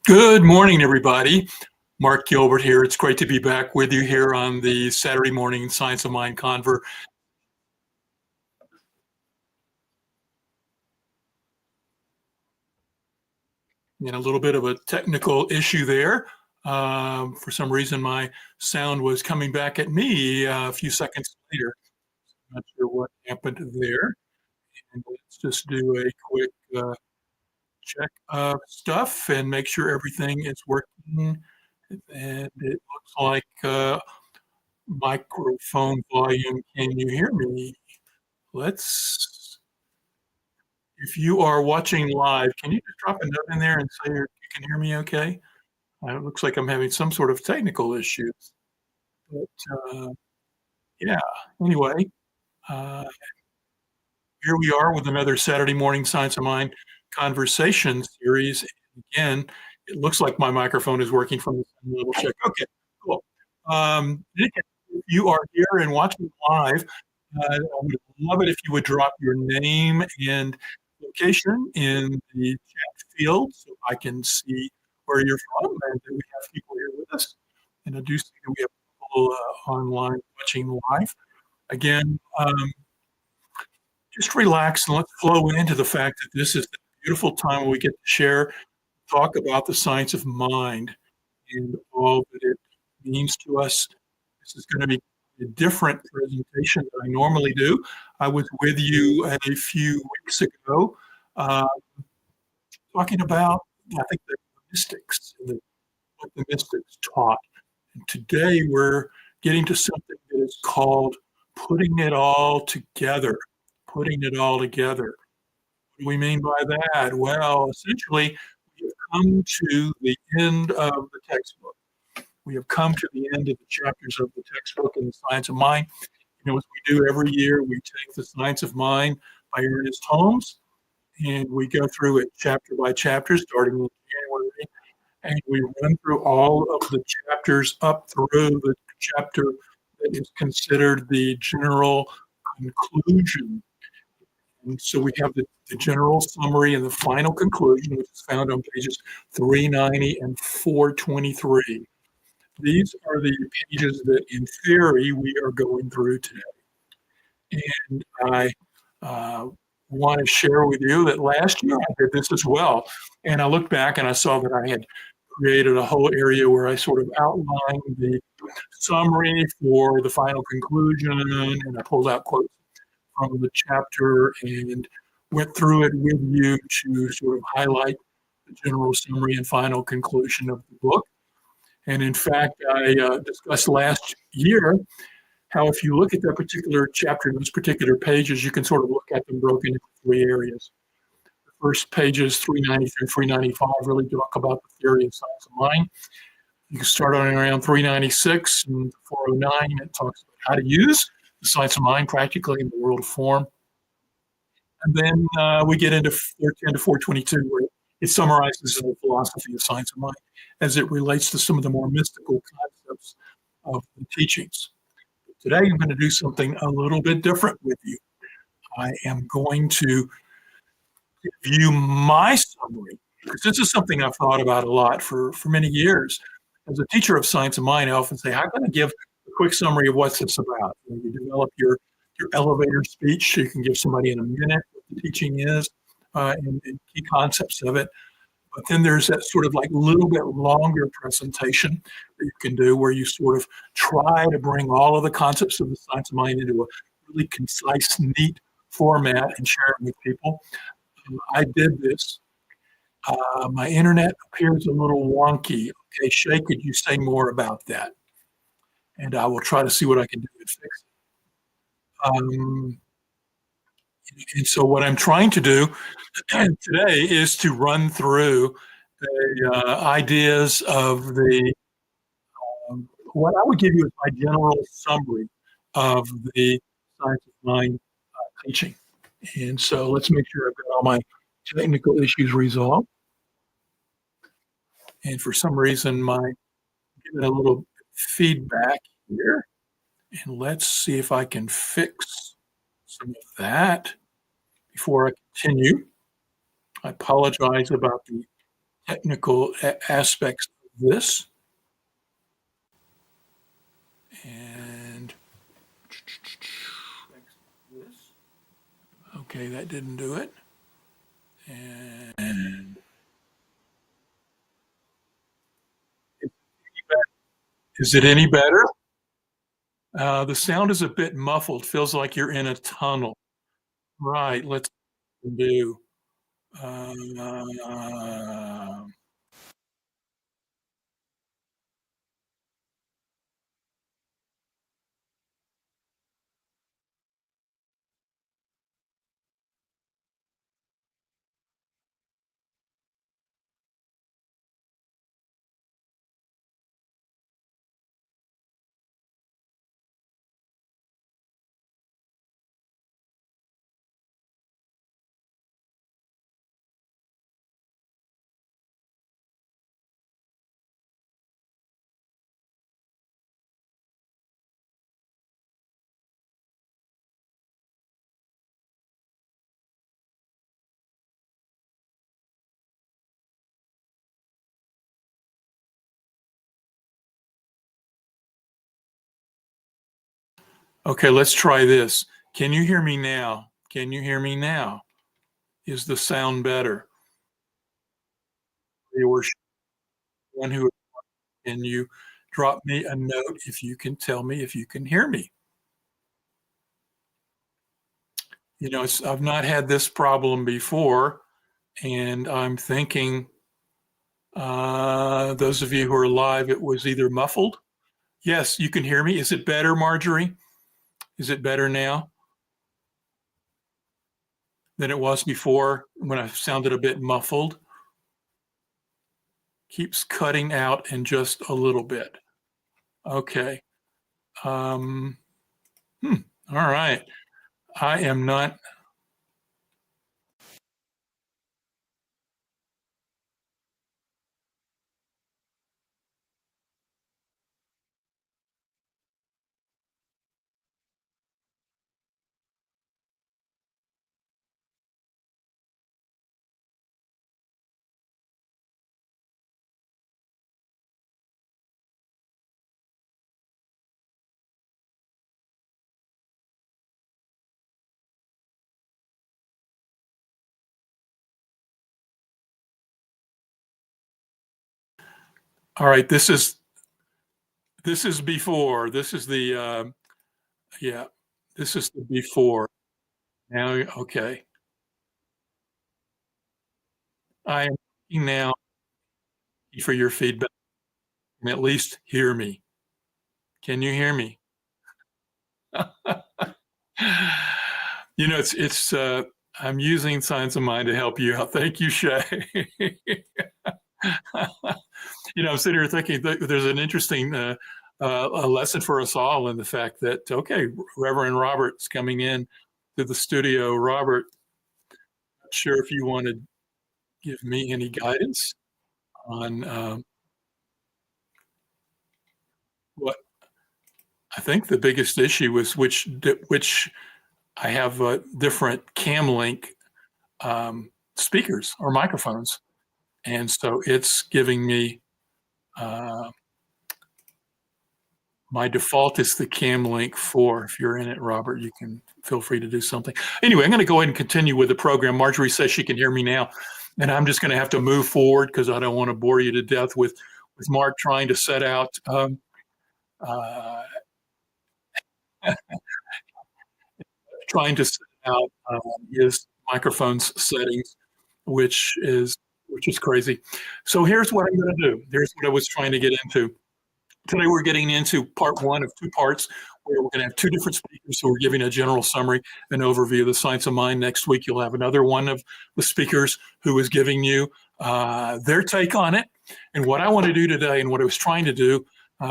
Good morning, everybody. Mark Gilbert here. It's great to be back with you here on the Saturday morning Science of Mind Conver. And a little bit of a technical issue there. For some reason, my sound was coming back at me a few seconds later. Not sure what happened there. And let's just do a quick check of stuff and make sure everything is working. And it looks like microphone volume. Can you hear me? If you are watching live, can you just drop a note in there and say you can hear me okay? It looks like I'm having some sort of technical issues. But yeah, anyway, here we are with another Saturday morning Science of Mind conversation series. Again, it looks like my microphone is working from the same level check. Okay, cool. If you are here and watching live, I would love it if you would drop your name and location in the chat field so I can see where you're from and that we have people here with us. And I do see that we have people online watching live. Again, just relax and let's flow into the fact that this is the beautiful time when we get to share, talk about the science of mind and all that it means to us. This is going to be a different presentation than I normally do. I was with you a few weeks ago talking about, I think, the mystics, what the mystics taught. And today we're getting to something that is called putting it all together. Putting it all together. What do we mean by that? Well, essentially, we have come to the end of the textbook. We have come to the end of the chapters of the textbook in the Science of Mind. You know, as we do every year, we take the Science of Mind by Ernest Holmes, and we go through it chapter by chapter, starting in January, and we run through all of the chapters up through the chapter that is considered the general conclusion. And so we have the general summary and the final conclusion, which is found on pages 390 and 423. These are the pages that, in theory, we are going through today. And I want to share with you that last year I did this as well. And I looked back and I saw that I had created a whole area where I sort of outlined the summary for the final conclusion, and I pulled out quotes from the chapter and went through it with you to sort of highlight the general summary and final conclusion of the book. And in fact, I discussed last year how if you look at that particular chapter, those particular pages, you can sort of look at them broken into three areas. The first pages, 390 through 395, really talk about the theory of science of mind. You can start on around 396 and 409. It talks about how to use the science of mind practically in the world of form. And then we get into 410 to 422, where it summarizes the philosophy of science of mind as it relates to some of the more mystical concepts of the teachings. Today, I'm going to do something a little bit different with you. I am going to give you my summary, because this is something I've thought about a lot for many years. As a teacher of science of mind, I often say, I'm going to give a quick summary of what's this about. You develop your elevator speech so you can give somebody in a minute what the teaching is. and key concepts of it. But then there's that sort of like little bit longer presentation that you can do where you sort of try to bring all of the concepts of the science of mind into a really concise, neat format and share it with people. I did this. My internet appears a little wonky. Okay, Shay, could you say more about that? And I will try to see what I can do to fix it. And so what I'm trying to do today is to run through the ideas of the what I would give you is my general summary of the science of mind teaching. And so let's make sure I've got all my technical issues resolved. And for some reason, my getting a little feedback here. And let's see if I can fix some of that before I continue. I apologize about the technical aspects of this. And okay, that didn't do it. And is it any better? The sound is a bit muffled. Feels like you're in a tunnel. Right. Let's do. Uh, okay, let's try this. Can you hear me now? Can you hear me now? Is the sound better? Or one who can you drop me a note if you can tell me if you can hear me? You know, I've not had this problem before, and I'm thinking those of you who are live, it was either muffled. Yes, you can hear me. Is it better, Marjorie? Is it better now than it was before when I sounded a bit muffled? Keeps cutting out in just a little bit. Okay. Um, all right. I am not. All right. This is before. This is the yeah. This is the before. Now, okay. I am looking now for your feedback and at least hear me. Can you hear me? You know, I'm using Science of Mind to help you out. Thank you, Shay. You know, I'm sitting here thinking that there's an interesting a lesson for us all in the fact that, okay, Reverend Robert's coming in to the studio. Robert, not sure if you want to give me any guidance on what I think the biggest issue was which I have different cam link speakers or microphones. And so it's giving me uh, my default is the cam link 4. If you're in it, Robert, you can feel free to do something. Anyway, I'm going to go ahead and continue with the program. Marjorie says she can hear me now, and I'm just going to have to move forward because I don't want to bore you to death with Mark trying to set out uh, trying to set out his microphone's settings, which is crazy. So here's what I'm going to do. Here's what I was trying to get into. Today we're getting into part one of two parts where we're going to have two different speakers who are giving a general summary and overview of the science of mind. Next week you'll have another one of the speakers who is giving you their take on it. And what I want to do today, and what I was trying to do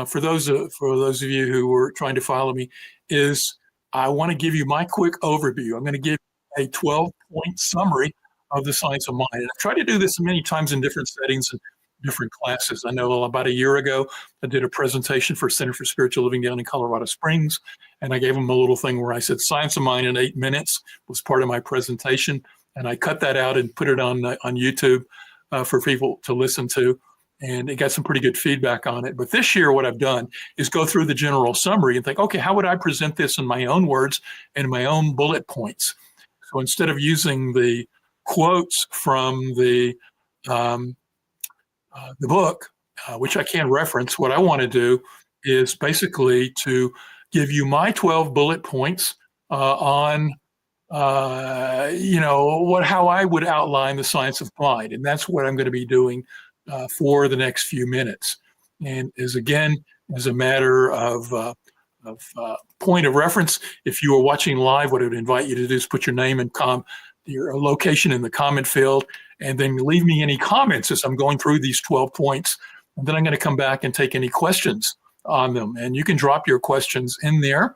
for those of you who were trying to follow me, is I want to give you my quick overview. I'm going to give a 12-point summary of the science of mind. And I've tried to do this many times in different settings and different classes. I know about a year ago, I did a presentation for Center for Spiritual Living down in Colorado Springs, and I gave them a little thing where I said science of mind in 8 minutes was part of my presentation, and I cut that out and put it on YouTube for people to listen to, and it got some pretty good feedback on it. But this year, what I've done is go through the general summary and think, okay, how would I present this in my own words and my own bullet points? So instead of using the quotes from the book, which I can reference, what I want to do is basically to give you my 12 bullet points on, how I would outline the science of mind. And that's what I'm going to be doing for the next few minutes. And as a matter of point of reference, if you are watching live, what I would invite you to do is put your name and your location in the comment field, and then leave me any comments as I'm going through these 12 points. And then I'm going to come back and take any questions on them. And you can drop your questions in there.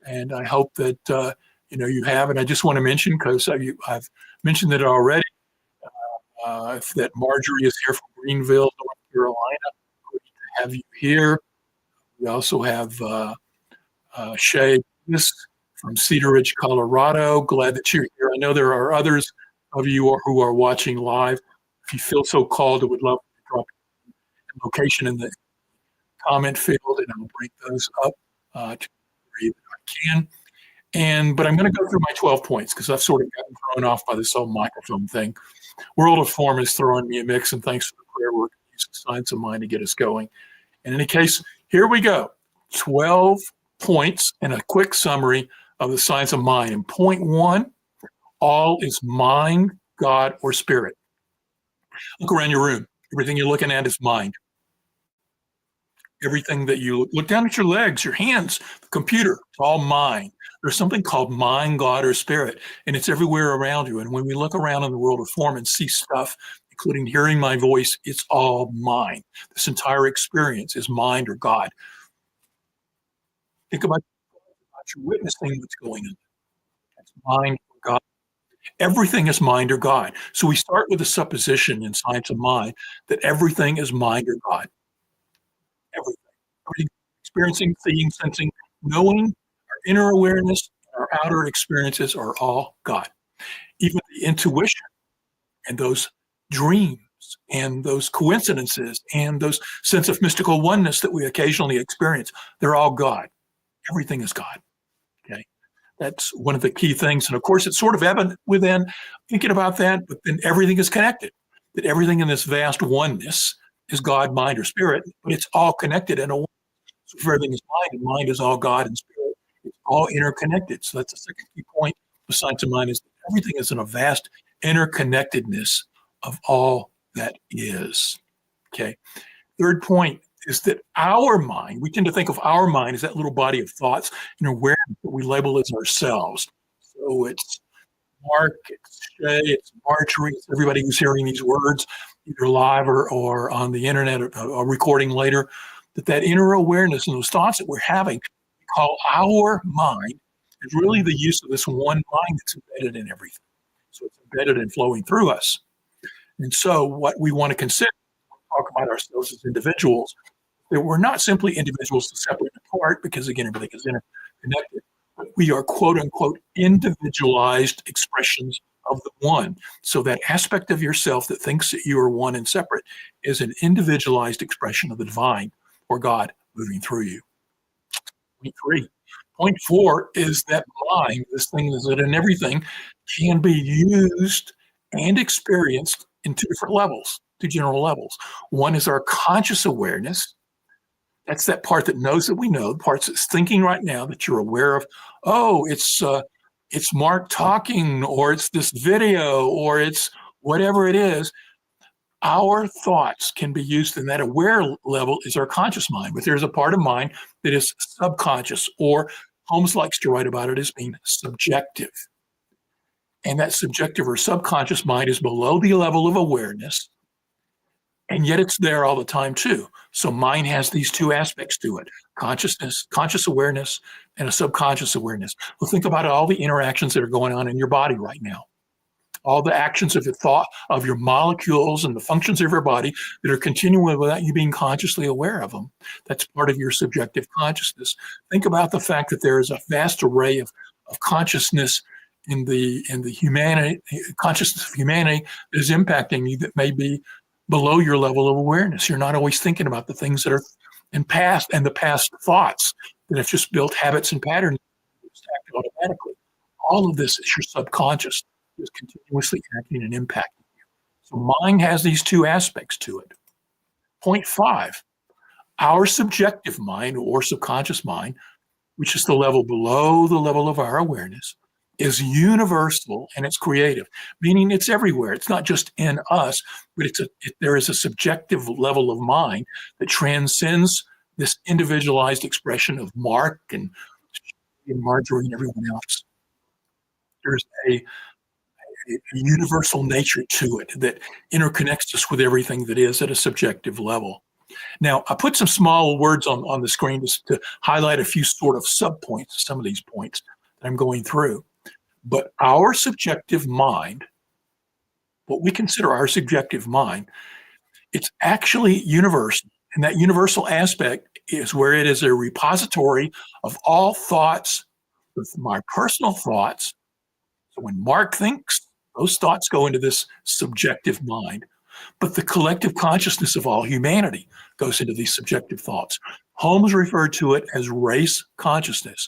And I hope that you have. And I just want to mention, because I've mentioned it already, that Marjorie is here from Greenville, North Carolina. Great to have you here. We also have Shay from Cedar Ridge, Colorado. Glad that you're here. I know there are others of you who are watching live. If you feel so called, I would love to drop your location in the comment field, and I'll bring those up to the degree that I can. But I'm going to go through my 12 points because I've sort of gotten thrown off by this whole microphone thing. World of Form is throwing me a mix, and thanks for the prayer work and use of science of mind to get us going. In any case, here we go. 12 points and a quick summary of the science of mind. And point one, all is mind, God, or spirit. Look around your room. Everything you're looking at is mind. Everything that you look down at your legs, your hands, the computer, it's all mind. There's something called mind, God, or spirit, and it's everywhere around you. And when we look around in the world of form and see stuff, including hearing my voice, it's all mind. This entire experience is mind or God. Think about your witnessing what's going on. That's mind or God. Everything is mind or God. So we start with the supposition in science of mind that everything is mind or God. Everything. Experiencing, seeing, sensing, knowing, our inner awareness, our outer experiences are all God. Even the intuition and those dreams and those coincidences and those sense of mystical oneness that we occasionally experience, they're all God. Everything is God. Okay. That's one of the key things. And of course, it's sort of evident within thinking about that, but then everything is connected, that everything in this vast oneness is God, mind, or spirit, but it's all connected in a way. So if everything is mind, and mind is all God and spirit, it's all interconnected. So that's the second key point of science of mind, is that everything is in a vast interconnectedness of all that is. Okay. Third point is that our mind, we tend to think of our mind as that little body of thoughts and awareness that we label as ourselves. So it's Mark, it's Shay, it's Marjorie, it's everybody who's hearing these words, either live or on the internet, or recording later, that inner awareness and those thoughts that we're having, we call our mind, is really the use of this one mind that's embedded in everything. So it's embedded and flowing through us. And so what we want to consider when we talk about ourselves as individuals, that we're not simply individuals to separate apart, because again, everything is interconnected, but we are quote unquote individualized expressions of the one. So that aspect of yourself that thinks that you are one and separate is an individualized expression of the divine or God moving through you. Point four is that mind, this thing is that in everything, can be used and experienced in two different levels, two general levels. One is our conscious awareness. That's that part that knows that we know, the parts that's thinking right now that you're aware of. Oh, it's Mark talking, or it's this video, or it's whatever it is. Our thoughts can be used in that aware level is our conscious mind, but there's a part of mind that is subconscious, or Holmes likes to write about it as being subjective. And that subjective or subconscious mind is below the level of awareness, and yet it's there all the time too. So mind has these two aspects to it: consciousness, conscious awareness, and a subconscious awareness. Well, think about all the interactions that are going on in your body right now, all the actions of your thought, of your molecules and the functions of your body that are continuing without you being consciously aware of them. That's part of your subjective consciousness. Think about the fact that there is a vast array of consciousness in the humanity, consciousness of humanity that is impacting you that may be below your level of awareness. You're not always thinking about the things that are in past and the past thoughts that have just built habits and patterns automatically. All of this is your subconscious is continuously acting and impacting you. So mind has these two aspects to it. Point five, our subjective mind or subconscious mind, which is the level below the level of our awareness, is universal and it's creative, meaning it's everywhere. It's not just in us, but there is a subjective level of mind that transcends this individualized expression of Mark and Marjorie and everyone else. There's a universal nature to it that interconnects us with everything that is at a subjective level. Now, I put some small words on the screen just to highlight a few sort of subpoints, some of these points that I'm going through. But our subjective mind, what we consider our subjective mind, it's actually universal. And that universal aspect is where it is a repository of all thoughts, with my personal thoughts. So when Mark thinks, those thoughts go into this subjective mind. But the collective consciousness of all humanity goes into these subjective thoughts. Holmes referred to it as race consciousness.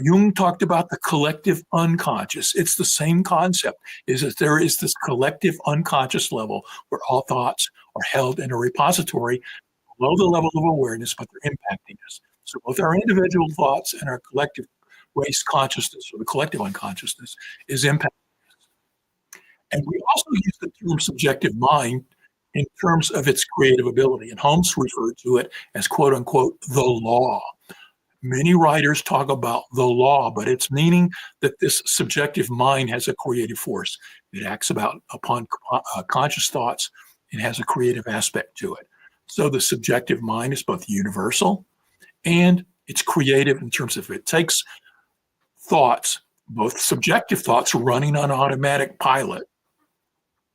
Jung talked about the collective unconscious. It's the same concept, is that there is this collective unconscious level where all thoughts are held in a repository below the level of awareness, but they're impacting us. So both our individual thoughts and our collective race consciousness, or the collective unconsciousness, is impacting us. And we also use the term subjective mind in terms of its creative ability. And Holmes referred to it as, quote unquote, the law. Many writers talk about the law, but it's meaning that this subjective mind has a creative force. It acts upon conscious thoughts. It has a creative aspect to it. So the subjective mind is both universal and it's creative in terms of it takes thoughts, both subjective thoughts running on automatic pilot,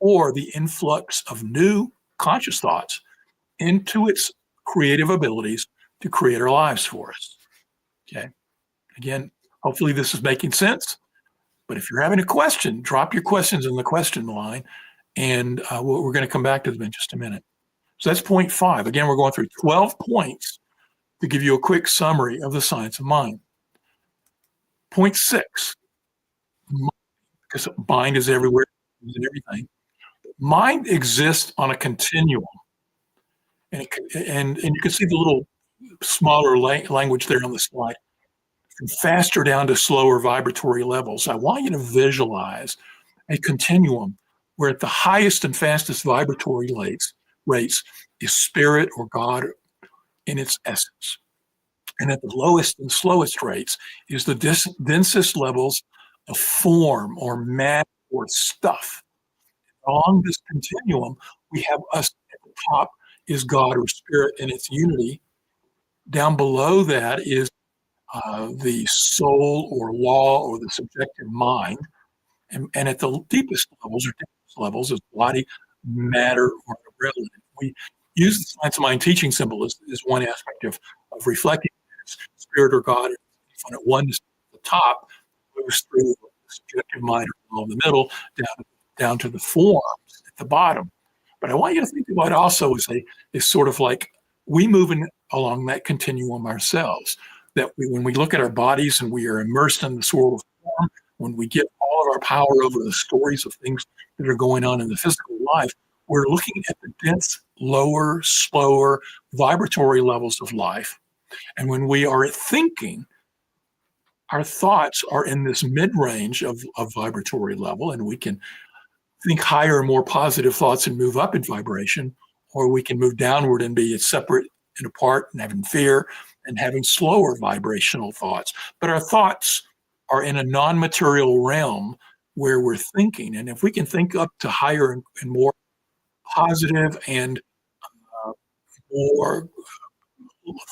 or the influx of new conscious thoughts into its creative abilities to create our lives for us. Okay. Again, hopefully this is making sense. But if you're having a question, drop your questions in the question line, and we're going to come back to them in just a minute. So that's point five. Again, we're going through 12 points to give you a quick summary of the science of mind. Point six, because mind is everywhere and everything. Mind exists on a continuum, and you can see the little smaller language there on the slide, from faster down to slower vibratory levels. I want you to visualize a continuum where at the highest and fastest vibratory rates is spirit or God in its essence. And at the lowest and slowest rates is the densest levels of form or matter or stuff. Along this continuum, we have us at the top is God or spirit in its unity. Down below that is the soul or law or the subjective mind. And at the deepest levels is body, matter, or relative. We use the science of mind teaching symbol as one aspect of reflecting spirit or God. When at one is at the top, moves through the subjective mind or in the middle, down to the forms at the bottom. But I want you to think about it also as sort of like we moving along that continuum ourselves. that when we look at our bodies and we are immersed in this world of form, when we get all of our power over the stories of things that are going on in the physical life, we're looking at the dense, lower, slower, vibratory levels of life. And when we are thinking, our thoughts are in this mid-range of vibratory level, and we can think higher and more positive thoughts and move up in vibration, or we can move downward and be separate and apart and having fear and having slower vibrational thoughts. But our thoughts are in a non-material realm where we're thinking. And if we can think up to higher and more positive and more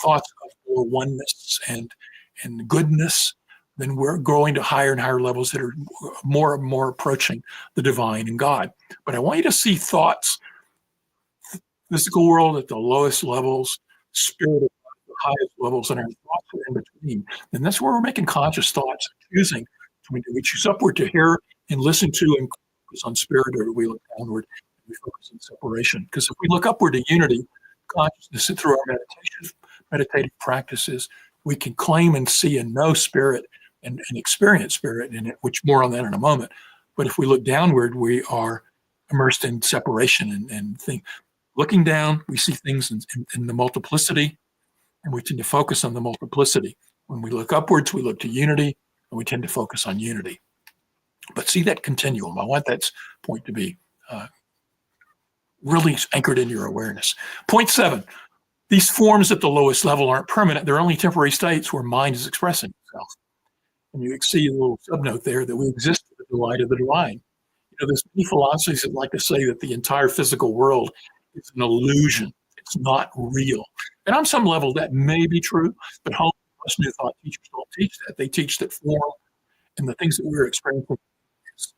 thoughts of more oneness and goodness, then we're growing to higher and higher levels that are more and more approaching the divine and God. But I want you to see thoughts, physical world at the lowest levels, spirit at the highest levels, and our thoughts are in between. And that's where we're making conscious thoughts, choosing. Do we choose upward to hear and listen to and focus on spirit, or do we look downward and we focus on separation? Because if we look upward to unity, consciousness, and through our meditative practices, we can claim and see and know spirit and experience spirit in it, which more on that in a moment. But if we look downward, we are immersed in separation and think. Looking down, we see things in the multiplicity, and we tend to focus on the multiplicity. When we look upwards, we look to unity, and we tend to focus on unity. But see that continuum. I want that point to be really anchored in your awareness. Point 7, these forms at the lowest level aren't permanent. They're only temporary states where mind is expressing itself. And you see a little subnote there that we exist for the delight of the divine. There's many philosophies that like to say that the entire physical world is an illusion. It's not real. And on some level, that may be true, but most New Thought teachers don't teach that. They teach that form and the things that we're experiencing as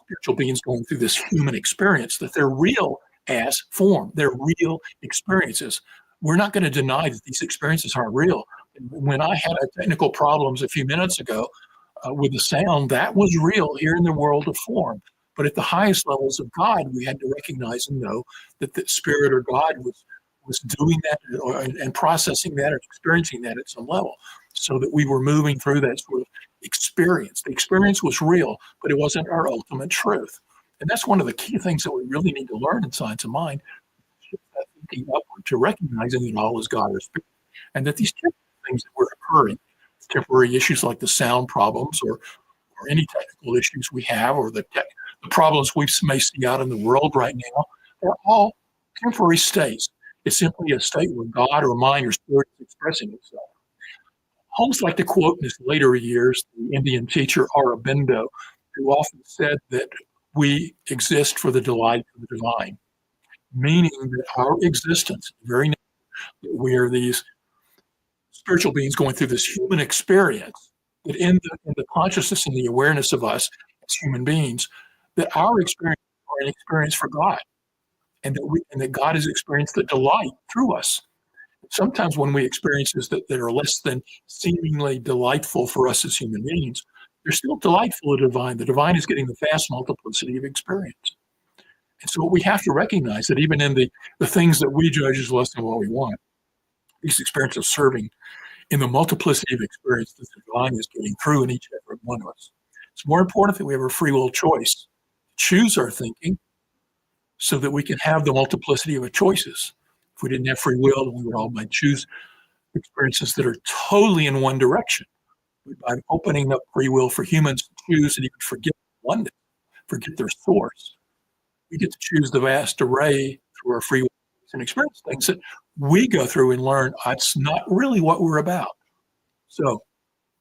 spiritual beings going through this human experience, that they're real as form. They're real experiences. We're not going to deny that these experiences aren't real. When I had technical problems a few minutes ago with the sound, that was real here in the world of form. But at the highest levels of God, we had to recognize and know that the spirit or God was doing that and processing that and experiencing that at some level, so that we were moving through that sort of experience. The experience was real, but it wasn't our ultimate truth. And that's one of the key things that we really need to learn in Science of Mind, thinking upward to recognizing that all is God or spirit, and that these temporary things that were occurring, temporary issues like the sound problems or any technical issues we have, or the problems we may see out in the world right now, they're all temporary states. It's simply a state where God or mind or spirit is expressing itself. Holmes liked to quote in his later years the Indian teacher Aurobindo, who often said that we exist for the delight of the divine, meaning that our existence, very nature, that we are these spiritual beings going through this human experience, that in the consciousness and the awareness of us as human beings, that our experience are an experience for God, and that God has experienced the delight through us. Sometimes when we experience that are less than seemingly delightful for us as human beings, they're still delightful to the divine. The divine is getting the vast multiplicity of experience. And so we have to recognize that even in the things that we judge as less than what we want, these experiences of serving in the multiplicity of experience that the divine is getting through in each and every one of us. It's more important that we have a free will choice to choose our thinking so that we can have the multiplicity of choices. If we didn't have free will, we would all might choose experiences that are totally in one direction. By opening up free will for humans to choose and even forget oneness, forget their source, we get to choose the vast array through our free will and experience things that we go through and learn it's not really what we're about. So,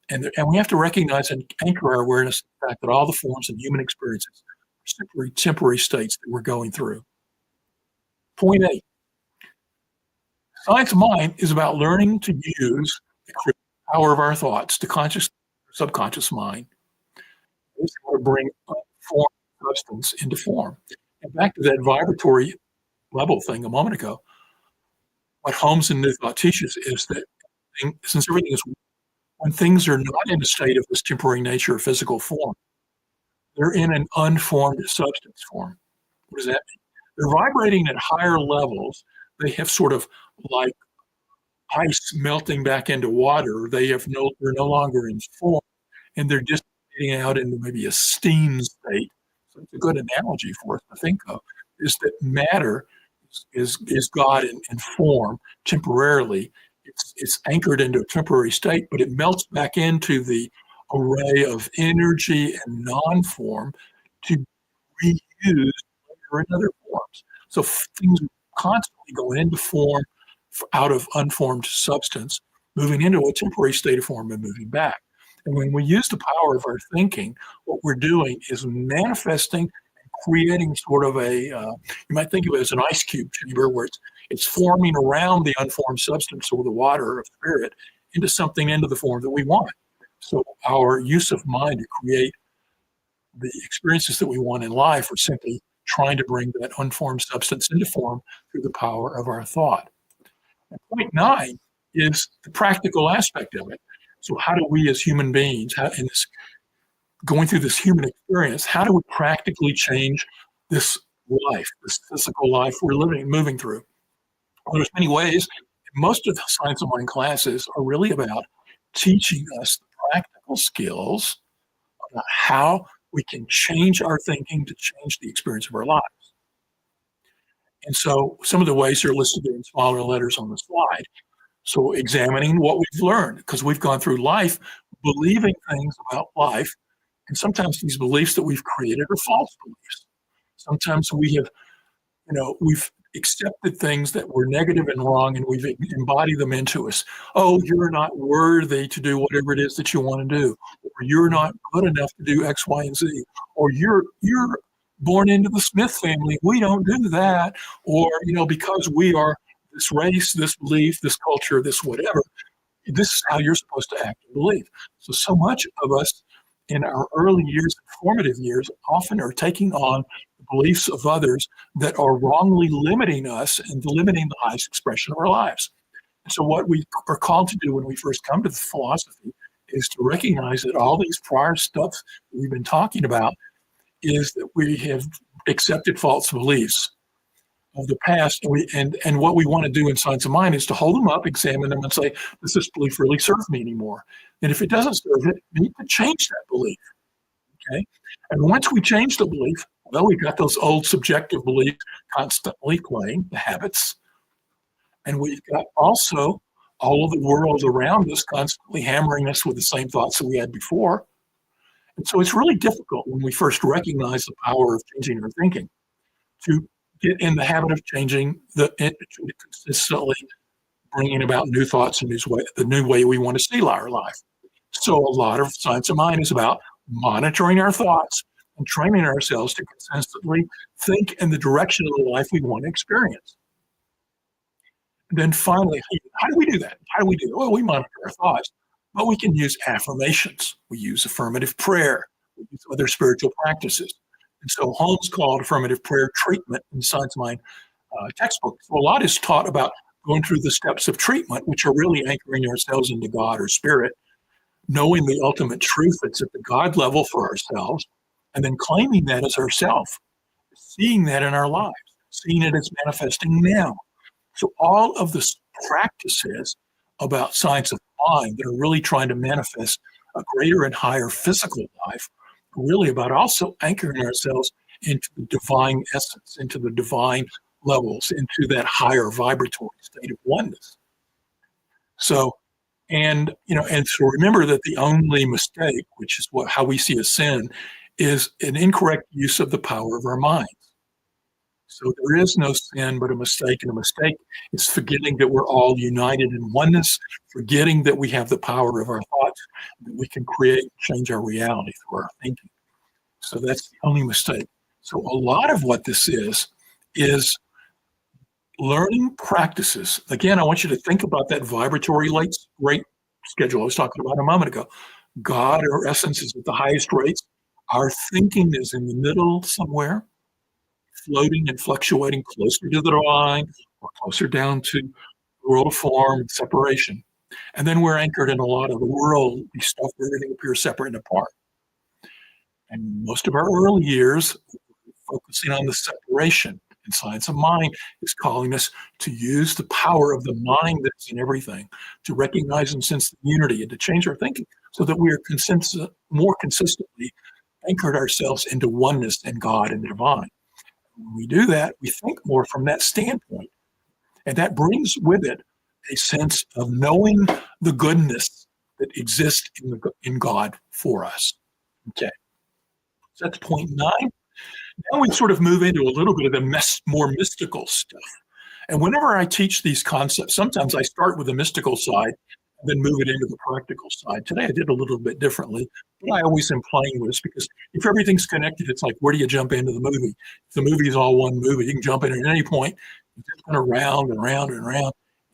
and we have to recognize and anchor our awareness in the fact that all the forms of human experiences are simply temporary states that we're going through. Point 8. Science of Mind is about learning to use the creative power of our thoughts, the conscious, subconscious mind. It's how to bring form substance into form. And back to that vibratory level thing a moment ago, what Holmes and New Thought teaches is that since everything is, when things are not in a state of this temporary nature or physical form, they're in an unformed substance form. What does that mean? They're vibrating at higher levels. They have sort of like ice melting back into water. They're no longer in form, and they're just getting out into maybe a steam state. So it's a good analogy for us to think of, is that matter is God in form temporarily. It's anchored into a temporary state, but it melts back into the array of energy and non-form to be reused later in other forms. So things constantly go into form out of unformed substance, moving into a temporary state of form and moving back. And when we use the power of our thinking, what we're doing is manifesting and creating sort of you might think of it as an ice cube chamber where it's forming around the unformed substance or the water of spirit into the form that we want. So our use of mind to create the experiences that we want in life are simply trying to bring that unformed substance into form through the power of our thought. And point 9 is the practical aspect of it. So how do we as human beings, going through this human experience, how do we practically change this life, this physical life we're moving through? Well, there's many ways. Most of the Science of Mind classes are really about teaching us the practical skills about how we can change our thinking to change the experience of our lives. And so some of the ways are listed there in smaller letters on the slide. So examining what we've learned, because we've gone through life believing things about life, and sometimes these beliefs that we've created are false beliefs. Sometimes we've accepted things that were negative and wrong, and we've embodied them into us. Oh, you're not worthy to do whatever it is that you want to do, or you're not good enough to do X, Y, and Z, or you're born into the Smith family. We don't do that, or because we are this race, this belief, this culture, this whatever. This is how you're supposed to act and believe. So much of us in our early years, formative years, often are taking on the beliefs of others that are wrongly limiting us and limiting the highest expression of our lives. And so what we are called to do when we first come to the philosophy is to recognize that all these prior stuff that we've been talking about is that we have accepted false beliefs of the past, and what we want to do in Science of Mind is to hold them up, examine them, and say, does this belief really serve me anymore? And if it doesn't serve it, we need to change that belief. Okay, and once we change the belief, well, we've got those old subjective beliefs constantly playing, the habits, and we've got also all of the world around us constantly hammering us with the same thoughts that we had before. And so it's really difficult when we first recognize the power of changing our thinking to get in the habit of changing consistently bringing about new thoughts and the new way we want to see our life. So a lot of Science of Mind is about monitoring our thoughts and training ourselves to consistently think in the direction of the life we want to experience. And then finally, how do we do that? How do we do it? Well, we monitor our thoughts, but we can use affirmations. We use affirmative prayer. We use other spiritual practices. And so Holmes called affirmative prayer treatment in Science of Mind textbook. So a lot is taught about going through the steps of treatment, which are really anchoring ourselves into God or spirit, knowing the ultimate truth that's at the God level for ourselves, and then claiming that as ourself, seeing that in our lives, seeing it as manifesting now. So all of the practices about Science of Mind that are really trying to manifest a greater and higher physical life are really about also anchoring ourselves into the divine essence, into the divine levels, into that higher vibratory state of oneness. So, and so remember that the only mistake, which is how we see a sin, is an incorrect use of the power of our minds. So there is no sin but a mistake, and a mistake is forgetting that we're all united in oneness, forgetting that we have the power of our thoughts, that we can create, change our reality through our thinking. So that's the only mistake. So a lot of what this is learning practices. Again, I want you to think about that vibratory rate schedule I was talking about a moment ago. God, or essence, is at the highest rates. Our thinking is in the middle somewhere, floating and fluctuating closer to the line or closer down to the world of form and separation. And then we're anchored in a lot of the worldly stuff where everything appears separate and apart. And most of our early years, focusing on the separation. And science of mind is calling us to use the power of the mind that's in everything, to recognize and sense the unity and to change our thinking so that we are more consistently anchored ourselves into oneness and God and the divine. When we do that, we think more from that standpoint. And that brings with it a sense of knowing the goodness that exists in God for us. Okay, so that's point 9. Now we sort of move into a little bit of the more mystical stuff. And whenever I teach these concepts, sometimes I start with the mystical side and then move it into the practical side. Today I did a little bit differently, but I always am playing with this because if everything's connected, it's like, where do you jump into the movie? If the movie is all one movie, you can jump in at any point. It's just going around and around and around.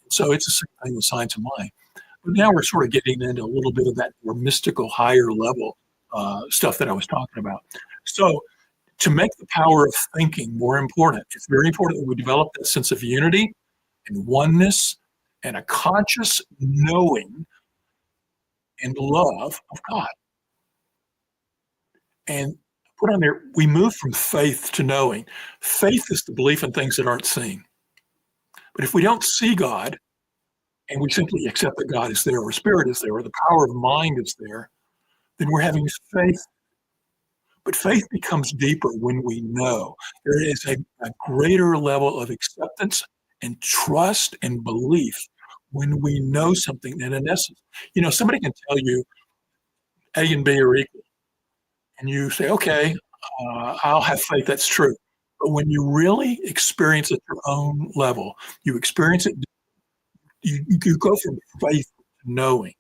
So it's the same thing with science of mind. But now we're sort of getting into a little bit of that more mystical, higher level stuff that I was talking about. So to make the power of thinking more important, it's very important that we develop that sense of unity and oneness and a conscious knowing and love of God. And put on there, we move from faith to knowing. Faith is the belief in things that aren't seen. But if we don't see God and we simply accept that God is there or spirit is there or the power of mind is there, then we're having faith. But faith becomes deeper when we know. There is a greater level of acceptance and trust and belief when we know something. And in essence, somebody can tell you A and B are equal. And you say, okay, I'll have faith that's true. But when you really experience at your own level, you experience it, you go from faith to knowing.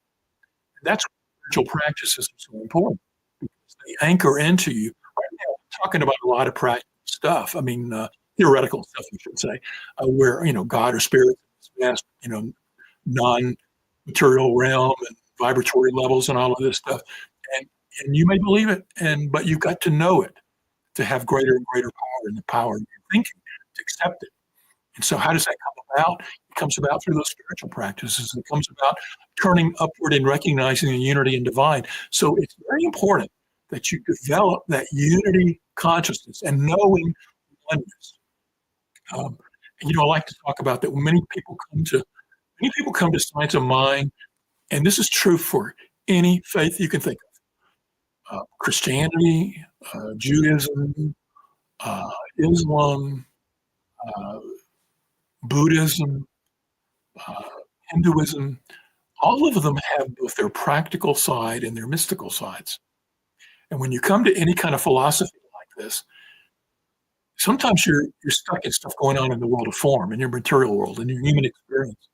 And that's why spiritual practices are so important. They anchor into you. Right now, we're talking about a lot of practical stuff. I mean, theoretical stuff, you should say, where, God or spirit is vast, non-material realm and vibratory levels and all of this stuff. And you may believe it, but you've got to know it to have greater and greater power in the power of your thinking to accept it. And so how does that come about? It comes about through those spiritual practices. It comes about turning upward and recognizing the unity and divine. So it's very important that you develop that unity consciousness and knowing oneness. I like to talk about that when many people come to science of mind, and this is true for any faith you can think of. Christianity, Judaism, Islam, Buddhism, Hinduism, all of them have both their practical side and their mystical sides. And when you come to any kind of philosophy like this, sometimes you're stuck in stuff going on in the world of form, in your material world, in your human experience.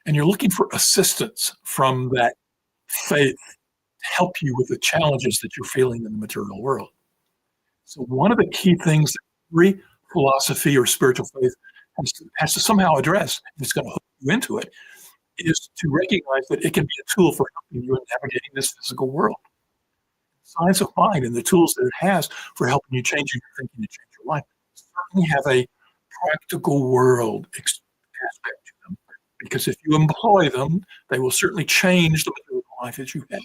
And you're looking for assistance from that faith to help you with the challenges that you're feeling in the material world. So one of the key things that every philosophy or spiritual faith has to somehow address, if it's going to hook you into it, is to recognize that it can be a tool for helping you in navigating this physical world. Science of mind and the tools that it has for helping you change your thinking and change your life certainly have a practical world aspect to them. Because if you employ them, they will certainly change the material life that you have.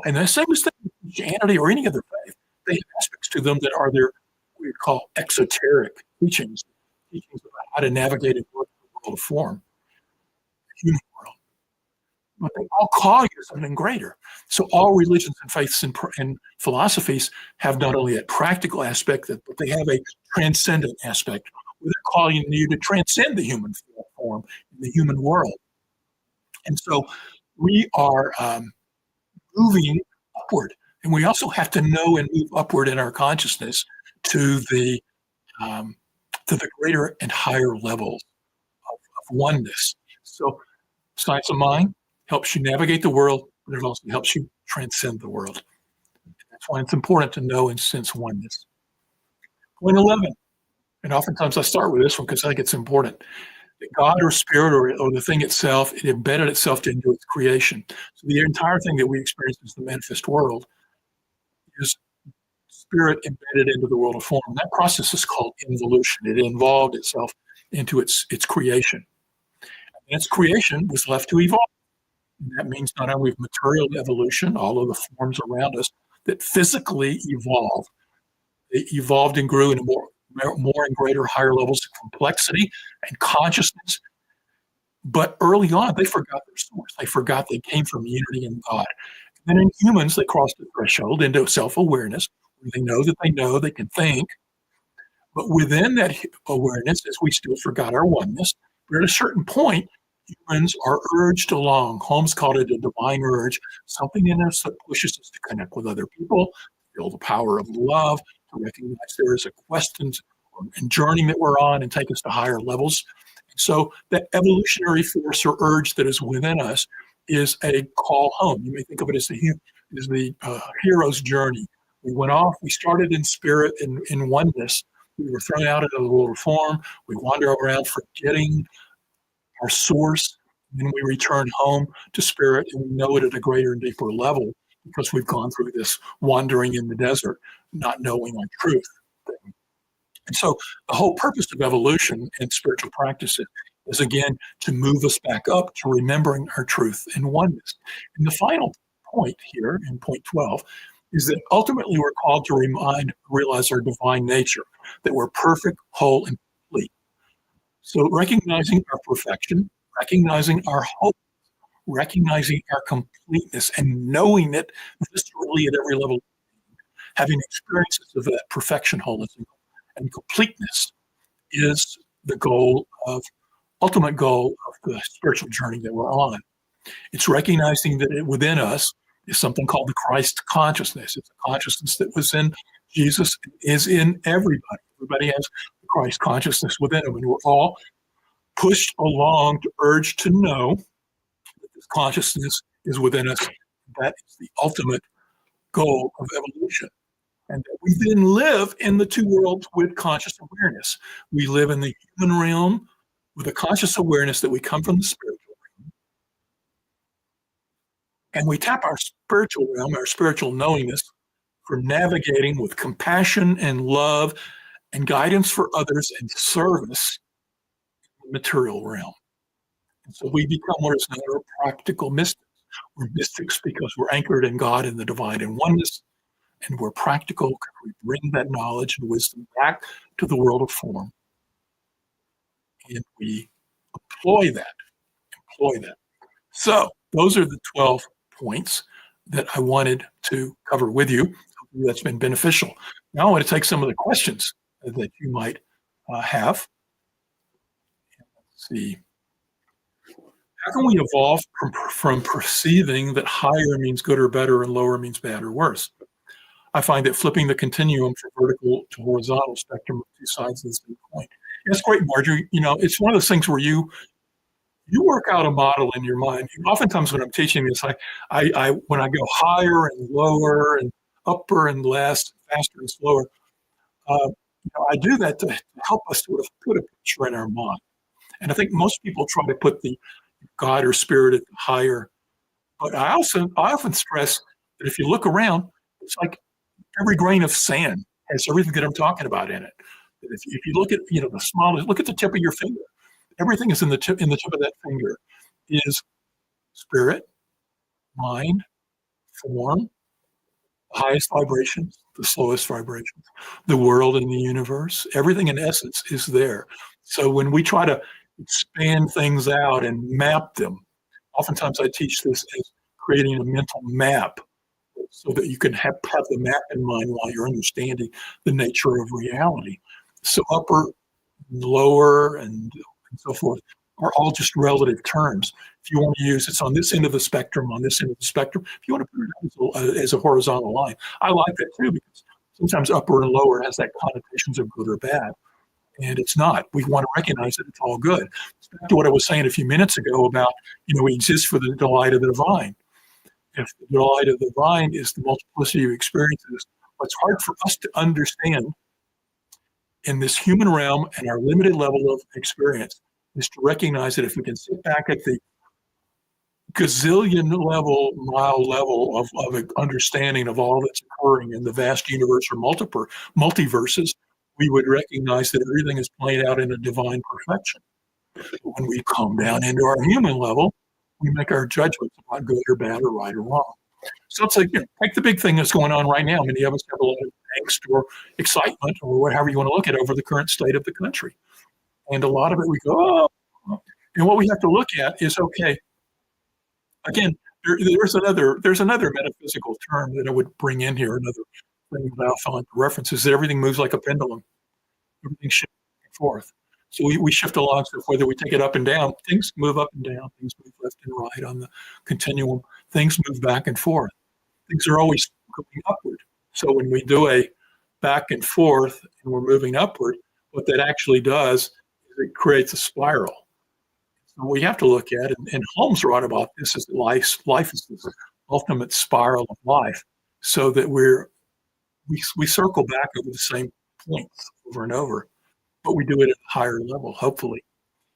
And the same with Christianity or any other faith, they have aspects to them that are their what we call exoteric teachings about how to navigate and work in the world of form, the human world. But they all call you to something greater. So all religions and faiths and philosophies have not only that practical aspect, but they have a transcendent aspect where they're calling you to transcend the human form in the human world. And so we are moving upward. And we also have to know and move upward in our consciousness to the greater and higher levels of oneness. So science of mind helps you navigate the world, but it also helps you transcend the world. That's why it's important to know and sense oneness. Point 11, and oftentimes I start with this one because I think it's important. That God or spirit or the thing itself, it embedded itself into its creation. So the entire thing that we experience as the manifest world is spirit embedded into the world of form. And that process is called involution. It involved itself into its creation. And its creation was left to evolve. And that means not only material evolution, all of the forms around us that physically evolved, they evolved and grew in a more more and greater, higher levels of complexity and consciousness. But early on, they forgot their source. They forgot they came from unity in God. And then in humans, they crossed the threshold into self-awareness, where they know, they can think. But within that awareness, as we still forgot our oneness, but at a certain point, humans are urged along. Holmes called it a divine urge, something in us that pushes us to connect with other people, feel the power of love, to recognize there is a quest and journey that we're on and take us to higher levels. So that evolutionary force or urge that is within us is a call home. You may think of it as the hero's journey. We went off, we started in spirit, in oneness. We were thrown out into the world of form. We wander around forgetting our source. And then we return home to spirit, and we know it at a greater and deeper level because we've gone through this wandering in the desert, not knowing our truth thing. And so the whole purpose of evolution and spiritual practices is, again, to move us back up to remembering our truth and oneness. And the final point here in point 12 is that ultimately we're called to realize our divine nature, that we're perfect, whole, and complete. So recognizing our perfection, recognizing our hope, recognizing our completeness, and knowing it viscerally at every level, having experiences of that perfection, wholeness, and completeness is the ultimate goal of the spiritual journey that we're on. It's recognizing that within us is something called the Christ consciousness. It's a consciousness that was in Jesus, is in everybody. Everybody has the Christ consciousness within them, and we're all pushed along to urge to know that this consciousness is within us. That is the ultimate goal of evolution. And that we then live in the two worlds with conscious awareness. We live in the human realm with a conscious awareness that we come from the spiritual realm. And we tap our spiritual realm, our spiritual knowingness, for navigating with compassion and love and guidance for others and service in the material realm. And so we become what is known as practical mystics. We're mystics because we're anchored in God and the divine in oneness. And we're practical because we bring that knowledge and wisdom back to the world of form. And we employ that. So those are the 12 points that I wanted to cover with you. Hopefully that's been beneficial. Now I want to take some of the questions that you might have. Let's see. How can we evolve from perceiving that higher means good or better and lower means bad or worse? I find that flipping the continuum from vertical to horizontal spectrum of two sides of the same coin. That's great, Marjorie. It's one of those things where you work out a model in your mind. Oftentimes when I'm teaching this, I when I go higher and lower and upper and less, faster and slower, I do that to help us sort of put a picture in our mind. And I think most people try to put the God or spirit at the higher. But I often stress that if you look around, it's like every grain of sand has everything that I'm talking about in it. If you look at the smallest, look at the tip of your finger. Everything is in the tip of that finger is spirit, mind, form, the highest vibrations, the slowest vibrations, the world and the universe. Everything in essence is there. So when we try to expand things out and map them, oftentimes I teach this as creating a mental map so that you can have the map in mind while you're understanding the nature of reality. So upper, lower, and so forth are all just relative terms. If you want to use it's on this end of the spectrum, on this end of the spectrum, if you want to put it as a horizontal line, I like that too, because sometimes upper and lower has that connotations of good or bad. And it's not. We want to recognize that it's all good. It's back to what I was saying a few minutes ago about, we exist for the delight of the divine. If the delight of the divine is the multiplicity of experiences, what's hard for us to understand in this human realm and our limited level of experience is to recognize that if we can sit back at the gazillion mile level of understanding of all that's occurring in the vast universe or multiverses, we would recognize that everything is played out in a divine perfection. When we come down into our human level, we make our judgments about good or bad or right or wrong. So it's like, take the big thing that's going on right now. Many of us have a lot of angst or excitement or whatever you want to look at over the current state of the country. And a lot of it we go, oh. And what we have to look at is, okay, again, there's another metaphysical term that I would bring in here, another thing that I found references that everything moves like a pendulum. Everything shifts back and forth. So we shift along, so whether we take it up and down, things move up and down, things move left and right on the continuum, things move back and forth. Things are always going upward. So when we do a back and forth and we're moving upward, what that actually does is it creates a spiral. So we have to look at, and Holmes wrote about this, is that life is the ultimate spiral of life, so that we circle back over the same points over and over, but we do it at a higher level, hopefully.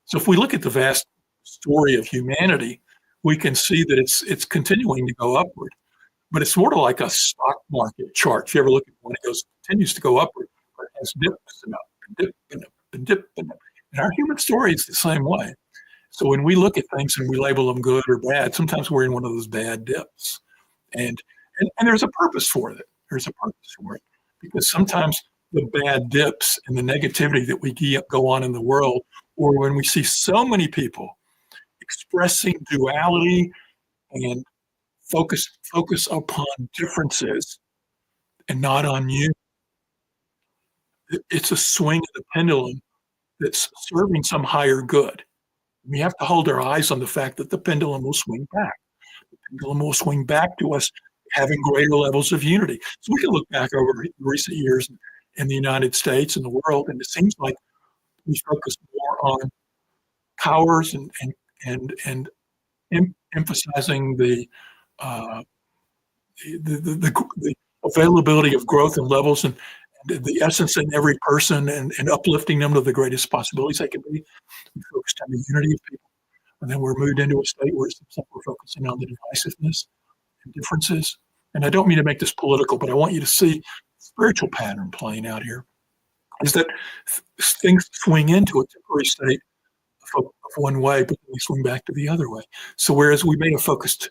So if we look at the vast story of humanity, we can see that it's continuing to go upward, but it's sort of like a stock market chart. If you ever look at one, it continues to go upward, but it has dips and up and dip and up and dip and up. And our human story is the same way. So when we look at things and we label them good or bad, sometimes we're in one of those bad dips, and there's a purpose for it. There's a purpose for it, because sometimes the bad dips and the negativity that we go on in the world, or when we see so many people expressing duality and focus upon differences and not on you, it's a swing of the pendulum that's serving some higher good. We have to hold our eyes on the fact that the pendulum will swing back. The pendulum will swing back to us having greater levels of unity. So we can look back over recent years in the United States and the world, and it seems like we focus more on powers and emphasizing the availability of growth and levels and the essence in every person, and uplifting them to the greatest possibilities they can be. We focused on the unity of people, and then we're moved into a state where it's like we're focusing on the divisiveness and differences. And I don't mean to make this political, but I want you to see the spiritual pattern playing out here, is that things swing into a temporary state of one way, but then we swing back to the other way. So whereas we focused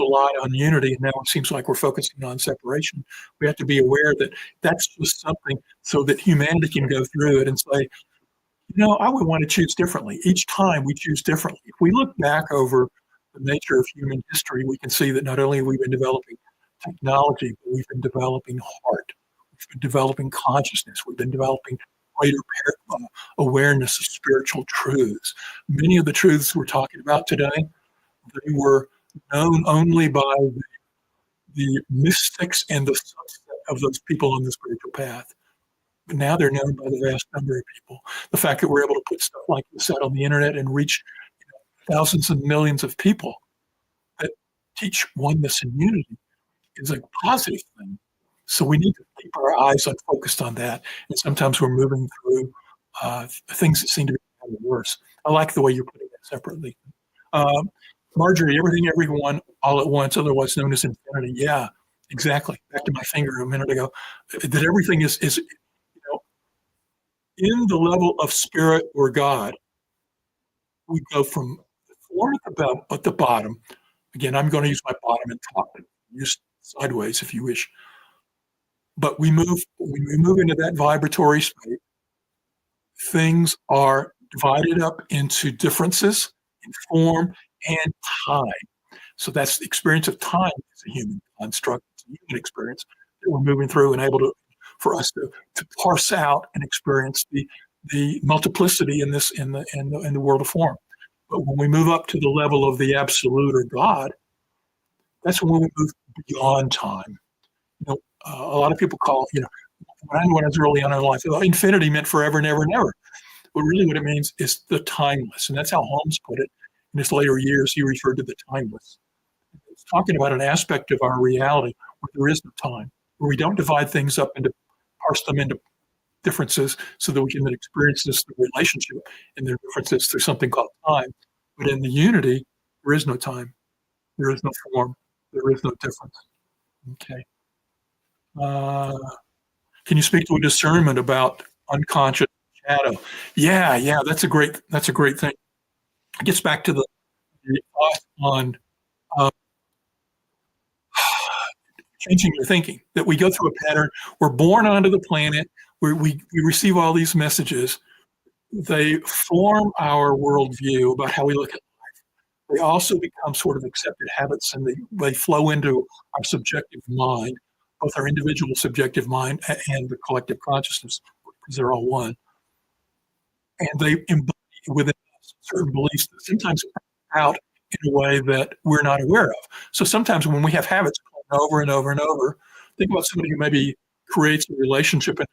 a lot on unity, and now it seems like we're focusing on separation, we have to be aware that that's just something so that humanity can go through it and say, I would want to choose differently. Each time we choose differently. If we look back over the nature of human history, we can see that not only have we been developing technology, but we've been developing heart. We've been developing consciousness. We've been developing greater awareness of spiritual truths. Many of the truths we're talking about today, they were known only by the mystics and the subset of those people on the spiritual path. But now they're known by the vast number of people. The fact that we're able to put stuff like this out on the internet and reach thousands and millions of people that teach oneness and unity is a positive thing. So we need to keep our eyes focused on that. And sometimes we're moving through things that seem to be kind of worse. I like the way you're putting that separately. Marjorie, everything, everyone, all at once, otherwise known as infinity. Yeah, exactly. Back to my finger a minute ago. That everything is in the level of spirit or God. We go from the form at the bottom. Again, I'm going to use my bottom and top. Use sideways if you wish. But when we move into that vibratory state, things are divided up into differences in form and time. So that's the experience of time as a human construct, it's a human experience that we're moving through and able for us to parse out and experience the multiplicity in the world of form. But when we move up to the level of the absolute or God, that's when we move beyond time. A lot of people call, when I was early on in life, infinity meant forever and ever and ever. But really what it means is the timeless. And that's how Holmes put it. In his later years, he referred to the timeless. It's talking about an aspect of our reality where there is no time, where we don't divide things up into, parse them into differences so that we can then experience the relationship and their differences through something called time. But in the unity, there is no time. There is no form. There is no difference. Okay. Can you speak to a discernment about unconscious shadow? Yeah, that's a great thing. It gets back to the thought on changing your thinking, that we go through a pattern. We're born onto the planet. We receive all these messages. They form our worldview about how we look at. They also become sort of accepted habits, and they flow into our subjective mind, both our individual subjective mind and the collective consciousness, because they're all one. And they embody within us certain beliefs that sometimes come out in a way that we're not aware of. So sometimes when we have habits over and over and over, think about somebody who maybe creates a relationship in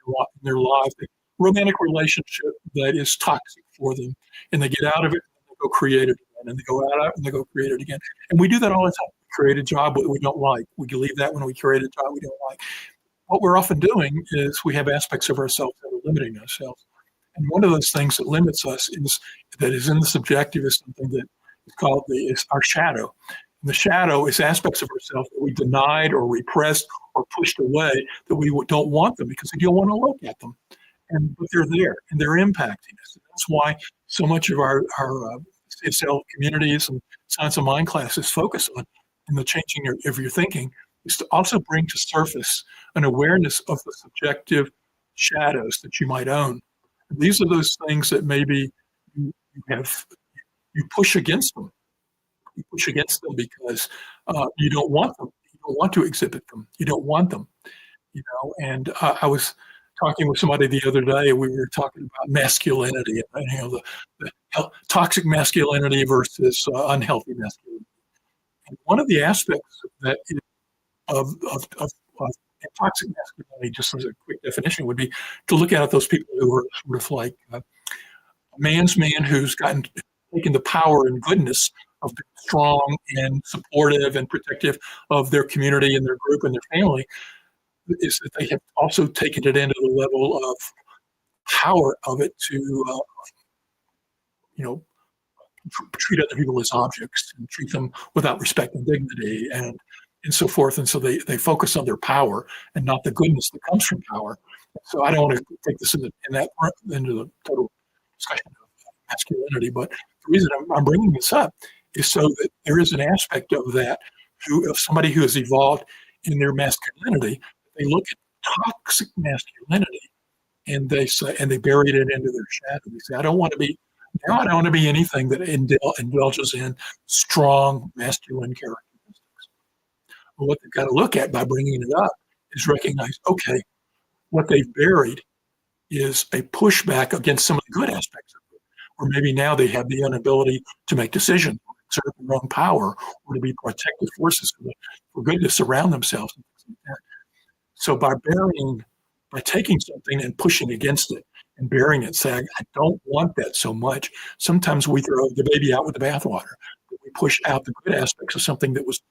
their life, a romantic relationship that is toxic for them, and they get out of it and they go create it again, and they go out and they go create it again. And we do that all the time. We create a job that we don't like. We leave that when we create a job we don't like. What we're often doing is we have aspects of ourselves that are limiting ourselves. And one of those things that limits us that is in the subjective is something that is called is our shadow. And the shadow is aspects of ourselves that we denied or repressed or pushed away, that we don't want them because we don't want to look at them. But they're there and they're impacting us. That's why so much of our CSL communities and science of mind classes focus on in the changing of your thinking is to also bring to surface an awareness of the subjective shadows that you might own. And these are those things that maybe you push against them. You push against them because you don't want them. You don't want to exhibit them. You don't want them. And I was talking with somebody the other day. We were talking about masculinity, the toxic masculinity versus unhealthy masculinity. And one of the aspects that of toxic masculinity, just as a quick definition, would be to look at those people who are sort of like a man's man who's taken the power and goodness of being strong and supportive and protective of their community and their group and their family, is that they have also taken it into the level of power of it to, treat other people as objects and treat them without respect and dignity and so forth. And so they focus on their power and not the goodness that comes from power. So I don't want to take this into the total discussion of masculinity, but the reason I'm bringing this up is so that there is an aspect of that of somebody who has evolved in their masculinity. They look at toxic masculinity and they buried it into their shadow. They say, I don't want to be anything that indulges in strong masculine characteristics. But what they've got to look at by bringing it up is recognize, okay, what they've buried is a pushback against some of the good aspects of it. Or maybe now they have the inability to make decisions, exert their own power, or to be protective forces for goodness around themselves. And things like that. So by taking something and pushing against it and burying it, saying, I don't want that so much, sometimes we throw the baby out with the bathwater. We push out the good aspects of something that was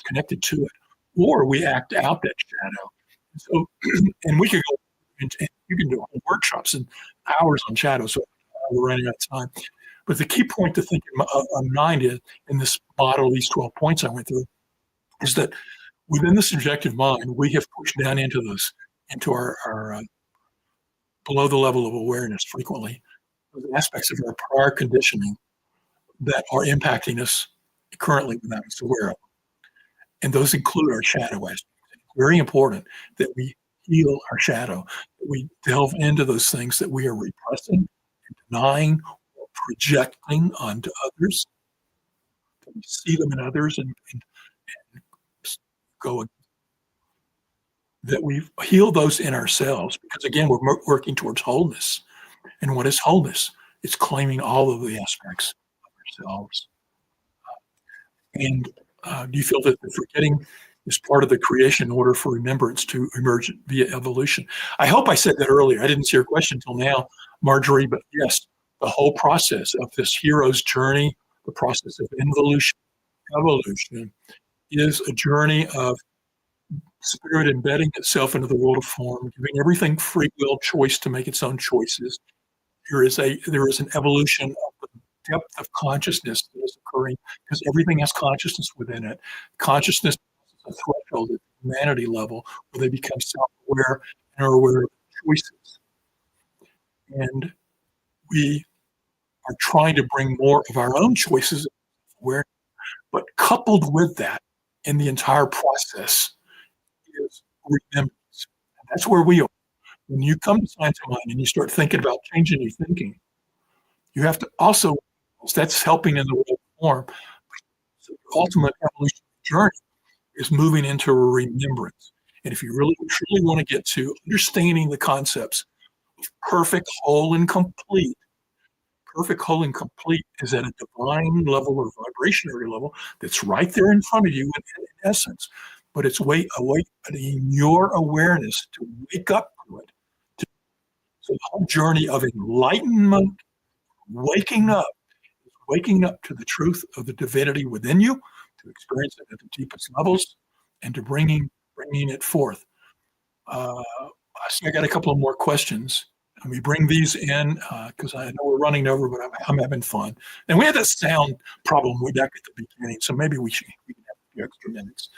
connected to it, or we act out that shadow. So, and we could go, and you can do whole workshops and hours on shadow, so we're running out of time. But the key point to think in mind is, in this model, these 12 points I went through, is that within the subjective mind, we have pushed down into our below the level of awareness frequently, those aspects of our prior conditioning that are impacting us currently without us aware of. And those include our shadow aspects. It's very important that we heal our shadow, that we delve into those things that we are repressing and denying or projecting onto others, that we see them in others and go, that we heal those in ourselves, because again, we're working towards wholeness. And what is wholeness? It's claiming all of the aspects of ourselves. And do you feel that the forgetting is part of the creation in order for remembrance to emerge via evolution? I hope I said that earlier. I didn't see your question until now, Marjorie, but yes, the whole process of this hero's journey, the process of evolution is a journey of spirit embedding itself into the world of form, giving everything free will choice to make its own choices. There is an evolution of the depth of consciousness that is occurring, because everything has consciousness within it. Consciousness is a threshold at the humanity level where they become self-aware and are aware of choices. And we are trying to bring more of our own choices aware, but coupled with that in the entire process is remembrance. And that's where we are. When you come to Science of Mind and you start thinking about changing your thinking, you have to also, that's helping in the world form. So the ultimate evolutionary journey is moving into a remembrance. And if you really truly want to get to understanding the concepts of perfect, whole, and complete is at a divine level or vibrationary level that's right there in front of you in essence. But it's awakening your awareness to wake up to it. So the whole journey of enlightenment, waking up, waking up to the truth of the divinity within you, to experience it at the deepest levels, and to bringing it forth. I see I got a couple of more questions. Let me bring these in because I know we're running over, but I'm having fun. And we had that sound problem way back at the beginning, so maybe we can have a few extra minutes.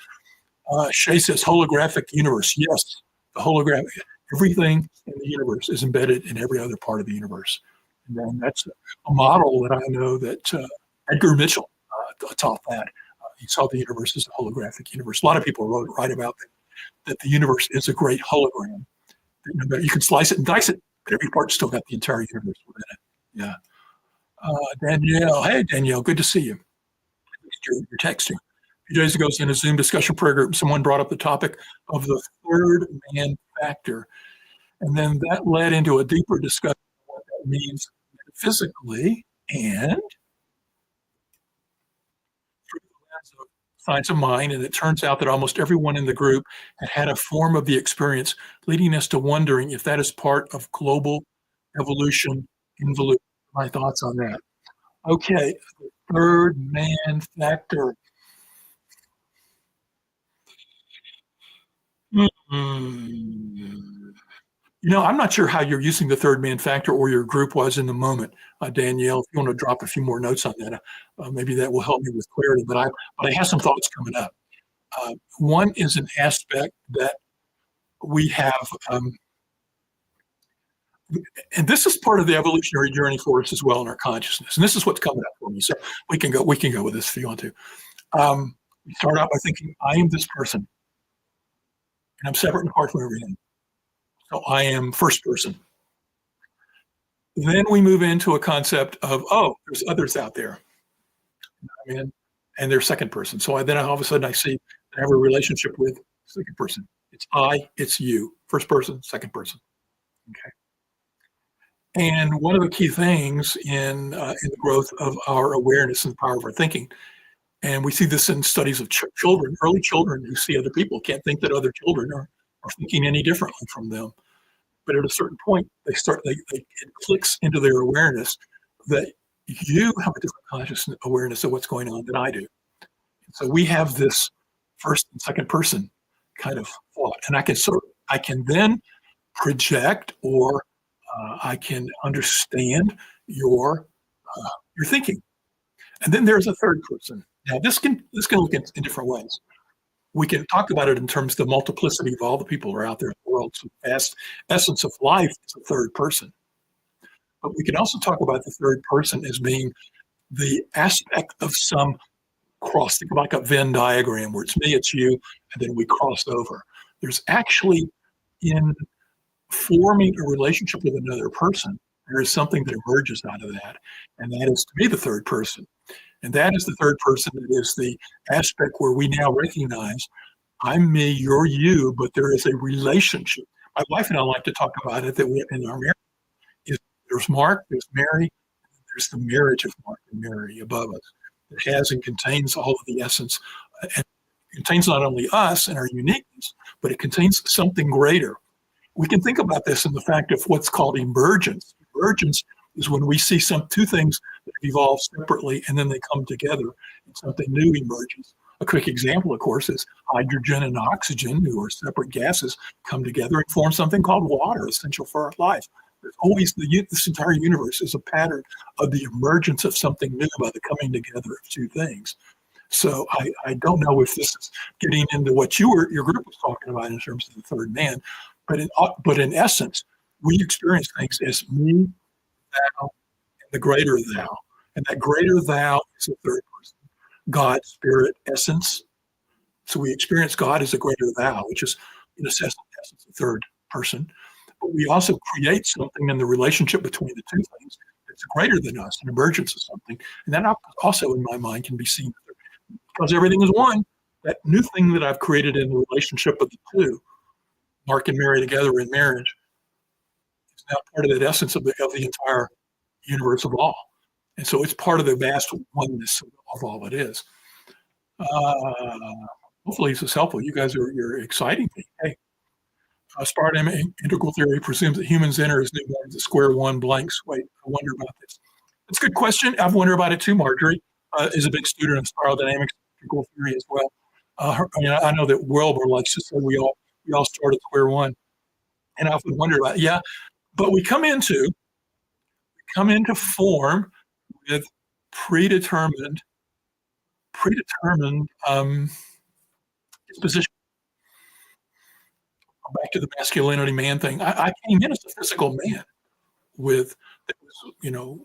Shay says holographic universe. Yes, the holographic. Everything in the universe is embedded in every other part of the universe. And then that's a model that I know that Edgar Mitchell taught that. He saw the universe as a holographic universe. A lot of people write about that the universe is a great hologram. You can slice it and dice it, but every part's still got the entire universe within it. Yeah. Danielle. Hey, Danielle. Good to see you. Your text here. A few days ago, in a Zoom discussion program, someone brought up the topic of the third man factor. And then that led into a deeper discussion of what that means metaphysically and through the lens of Science of Mind. And it turns out that almost everyone in the group had a form of the experience, leading us to wondering if that is part of global evolution, involution. My thoughts on that. Okay, the third man factor. Hmm. I'm not sure how you're using the third man factor or your group was in the moment, Danielle. If you want to drop a few more notes on that, maybe that will help me with clarity. But I have some thoughts coming up. One is an aspect that we have, and this is part of the evolutionary journey for us as well in our consciousness. And this is what's coming up for me. So we can go with this if you want to. We start out by thinking, I am this person, and I'm separate and apart from everything. So I am first person. Then we move into a concept of, there's others out there. And they're second person. So then all of a sudden I see I have a relationship with second person. It's I, it's you. First person, second person. Okay. And one of the key things in the growth of our awareness and the power of our thinking, and we see this in studies of children, early children who see other people can't think that other children are thinking any differently from them. But at a certain point, it clicks into their awareness that you have a different conscious awareness of what's going on than I do. So we have this first and second person kind of thought, and I can then project or I can understand your thinking. And then there's a third person. Now this can look in different ways. We can talk about it in terms of the multiplicity of all the people who are out there in the world. So the vast essence of life is a third person. But we can also talk about the third person as being the aspect of some cross. Think like a Venn diagram where it's me, it's you, and then we cross over. There's actually, in forming a relationship with another person, there is something that emerges out of that. And that is, to me, the third person. And that is the third person that is the aspect where we now recognize I'm me, you're you, but there is a relationship. My wife and I like to talk about it that we in our marriage is there's Mark, there's Mary, there's the marriage of Mark and Mary above us. It has and contains all of the essence. And it contains not only us and our uniqueness, but it contains something greater. We can think about this in the fact of what's called emergence. Emergence is when we see two things that evolve separately and then they come together and something new emerges. A quick example, of course, is hydrogen and oxygen, who are separate gases, come together and form something called water, essential for our life. There's always this entire universe is a pattern of the emergence of something new by the coming together of two things. So I don't know if this is getting into what your group was talking about in terms of the third man, but in essence, we experience things as me, thou, and the greater thou. And that greater thou is the third person, God, spirit, essence. So we experience God as a greater thou, which is in essence, a third person, but we also create something in the relationship between the two things that's greater than us, an emergence of something. And that also, in my mind, can be seen because everything is one. That new thing that I've created in the relationship of the two, Mark and Mary together in marriage, is now part of that essence of the entire universe of all. And so it's part of the vast oneness of all it is. Uh, Hopefully this is helpful. You guys you're exciting me. Hey, Spartan integral theory presumes that humans enter as newborns at square one blanks. Wait, I wonder about this. That's a good question. I've wondered about it too. Marjorie is a big student of spiral dynamics integral theory as well. I know that Wilbur likes to say we all start at square one, and I often wonder about yeah, but we come into form with predetermined disposition. Back to the masculinity man thing. I came in as a physical man with that was,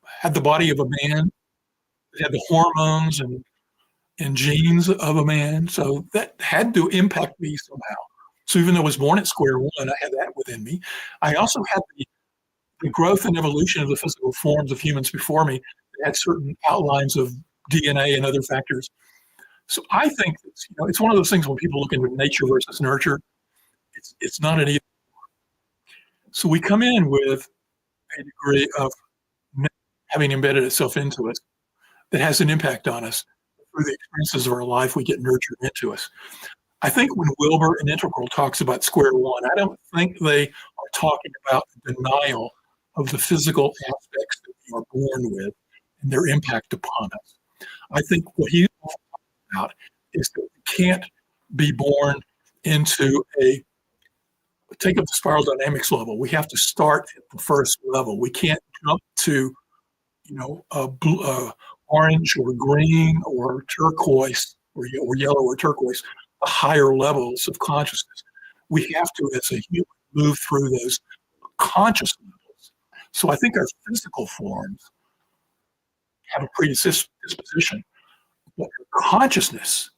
had the body of a man, had the hormones and genes of a man. So that had to impact me somehow. So even though I was born at square one, I had that within me. I also had the growth and evolution of the physical forms of humans before me that had certain outlines of DNA and other factors. So I think it's one of those things when people look into nature versus nurture, it's not an either. So we come in with a degree of having embedded itself into us that has an impact on us through the experiences of our life. We get nurtured into us. I think when Wilbur in Integral talks about square one, I don't think they are talking about denial of the physical aspects that we are born with and their impact upon us. I think what he's talking about is that we can't be born into take up the spiral dynamics level. We have to start at the first level. We can't jump to, orange or green or turquoise or yellow or turquoise, the higher levels of consciousness. We have to, as a human, move through those conscious levels. So I think our physical forms have a predisposition, but our consciousness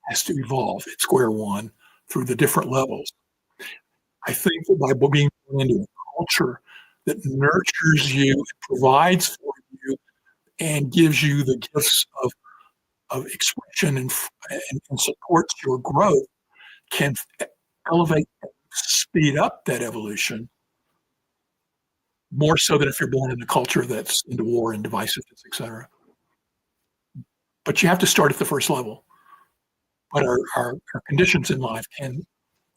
has to evolve at square one through the different levels. I think that by being born into a culture that nurtures you, provides for you, and gives you the gifts of expression and supports your growth, can elevate and speed up that evolution more so than if you're born in a culture that's into war and divisiveness, et cetera. But you have to start at the first level. But our conditions in life can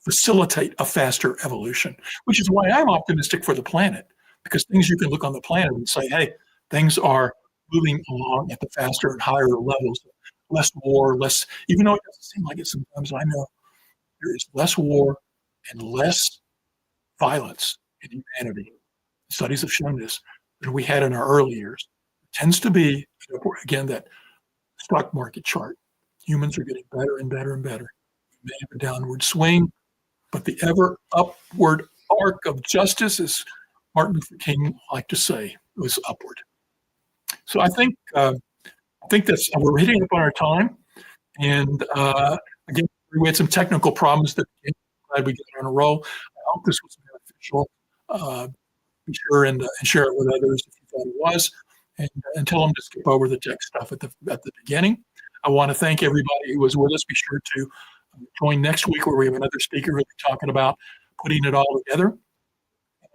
facilitate a faster evolution, which is why I'm optimistic for the planet, because things you can look on the planet and say, hey, things are moving along at the faster and higher levels, less war, less, even though it doesn't seem like it sometimes, I know there is less war and less violence in humanity. Studies have shown this than we had in our early years. It tends to be, again, that stock market chart. Humans are getting better and better and better. We may have a downward swing, but the ever upward arc of justice, as Martin Luther King liked to say, was upward. So I think that's we're hitting up on our time, and again, we had some technical problems that I'm glad we got on a roll. I hope this was beneficial. Be sure and share it with others if you thought it was, and tell them to skip over the tech stuff at the beginning. I want to thank everybody who was with us. Be sure to join next week where we have another speaker who'll be talking about putting it all together.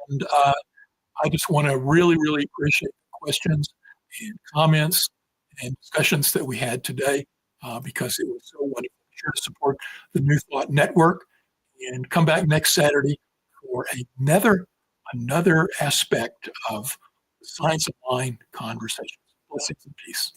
And I just want to really, really appreciate the questions and comments and discussions that we had today because it was so wonderful. Be sure to support the New Thought Network and come back next Saturday for another aspect of Science of Mind conversations. Blessings and peace.